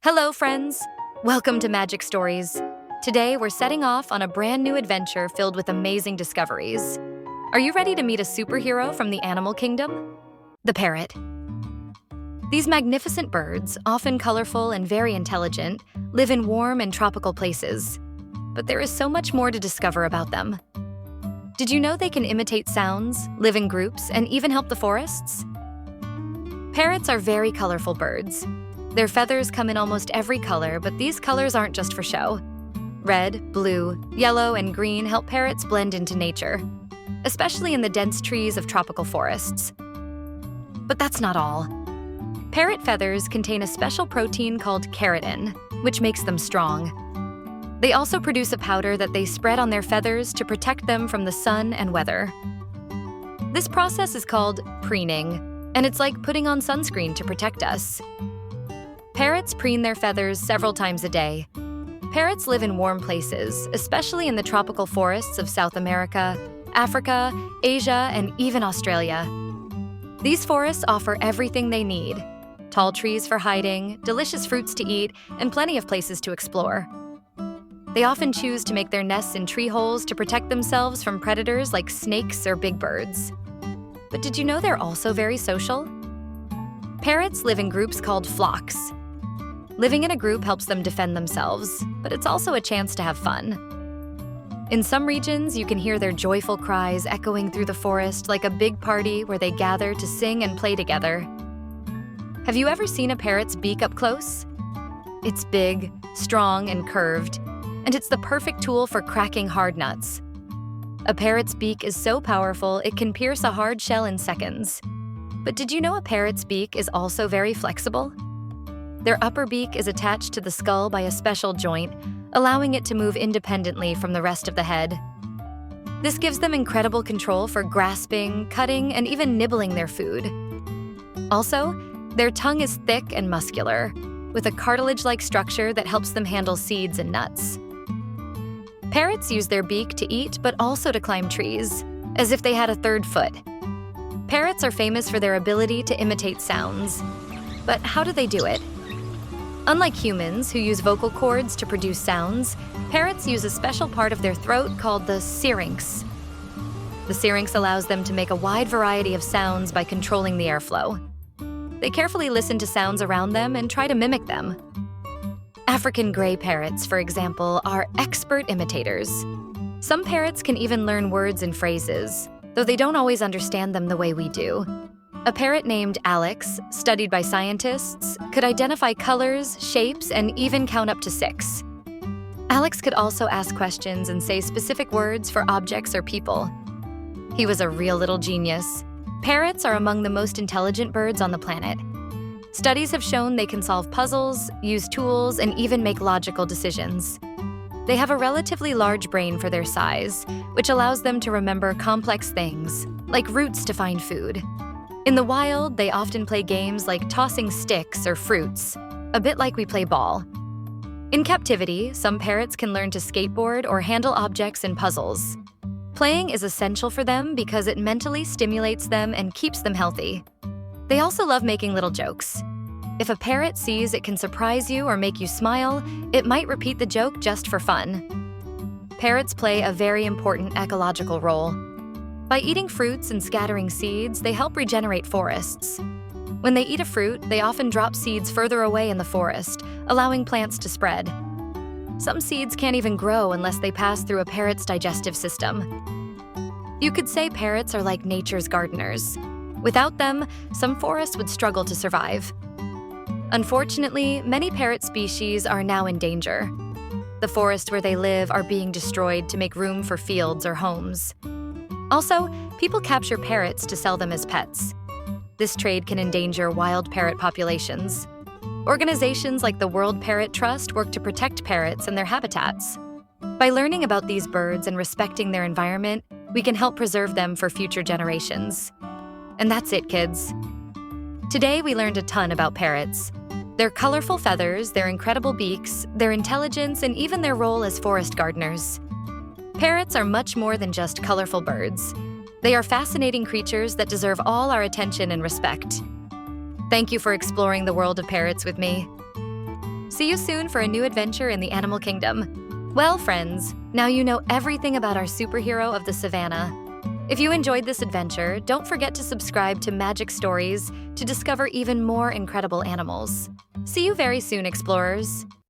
Hello, friends! Welcome to Magic Stories. Today, we're setting off on a brand new adventure filled with amazing discoveries. Are you ready to meet a superhero from the animal kingdom? The parrot. These magnificent birds, often colorful and very intelligent, live in warm and tropical places. But there is so much more to discover about them. Did you know they can imitate sounds, live in groups, and even help the forests? Parrots are very colorful birds. Their feathers come in almost every color, but these colors aren't just for show. Red, blue, yellow, and green help parrots blend into nature, especially in the dense trees of tropical forests. But that's not all. Parrot feathers contain a special protein called keratin, which makes them strong. They also produce a powder that they spread on their feathers to protect them from the sun and weather. This process is called preening, and it's like putting on sunscreen to protect us. Parrots preen their feathers several times a day. Parrots live in warm places, especially in the tropical forests of South America, Africa, Asia, and even Australia. These forests offer everything they need: tall trees for hiding, delicious fruits to eat, and plenty of places to explore. They often choose to make their nests in tree holes to protect themselves from predators like snakes or big birds. But did you know they're also very social? Parrots live in groups called flocks. Living in a group helps them defend themselves, but it's also a chance to have fun. In some regions, you can hear their joyful cries echoing through the forest like a big party where they gather to sing and play together. Have you ever seen a parrot's beak up close? It's big, strong, and curved, and it's the perfect tool for cracking hard nuts. A parrot's beak is so powerful it can pierce a hard shell in seconds. But did you know a parrot's beak is also very flexible? Their upper beak is attached to the skull by a special joint, allowing it to move independently from the rest of the head. This gives them incredible control for grasping, cutting, and even nibbling their food. Also, their tongue is thick and muscular, with a cartilage-like structure that helps them handle seeds and nuts. Parrots use their beak to eat, but also to climb trees, as if they had a third foot. Parrots are famous for their ability to imitate sounds. But how do they do it? Unlike humans, who use vocal cords to produce sounds, parrots use a special part of their throat called the syrinx. The syrinx allows them to make a wide variety of sounds by controlling the airflow. They carefully listen to sounds around them and try to mimic them. African gray parrots, for example, are expert imitators. Some parrots can even learn words and phrases, though they don't always understand them the way we do. A parrot named Alex, studied by scientists, could identify colors, shapes, and even count up to 6. Alex could also ask questions and say specific words for objects or people. He was a real little genius. Parrots are among the most intelligent birds on the planet. Studies have shown they can solve puzzles, use tools, and even make logical decisions. They have a relatively large brain for their size, which allows them to remember complex things, like routes to find food. In the wild, they often play games like tossing sticks or fruits, a bit like we play ball. In captivity, some parrots can learn to skateboard or handle objects in puzzles. Playing is essential for them because it mentally stimulates them and keeps them healthy. They also love making little jokes. If a parrot sees it can surprise you or make you smile, it might repeat the joke just for fun. Parrots play a very important ecological role. By eating fruits and scattering seeds, they help regenerate forests. When they eat a fruit, they often drop seeds further away in the forest, allowing plants to spread. Some seeds can't even grow unless they pass through a parrot's digestive system. You could say parrots are like nature's gardeners. Without them, some forests would struggle to survive. Unfortunately, many parrot species are now in danger. The forests where they live are being destroyed to make room for fields or homes. Also, people capture parrots to sell them as pets. This trade can endanger wild parrot populations. Organizations like the World Parrot Trust work to protect parrots and their habitats. By learning about these birds and respecting their environment, we can help preserve them for future generations. And that's it, kids. Today, we learned a ton about parrots. Their colorful feathers, their incredible beaks, their intelligence, and even their role as forest gardeners. Parrots are much more than just colorful birds. They are fascinating creatures that deserve all our attention and respect. Thank you for exploring the world of parrots with me. See you soon for a new adventure in the animal kingdom. Well, friends, now you know everything about our superhero of the savannah. If you enjoyed this adventure, don't forget to subscribe to Magic Stories to discover even more incredible animals. See you very soon, explorers.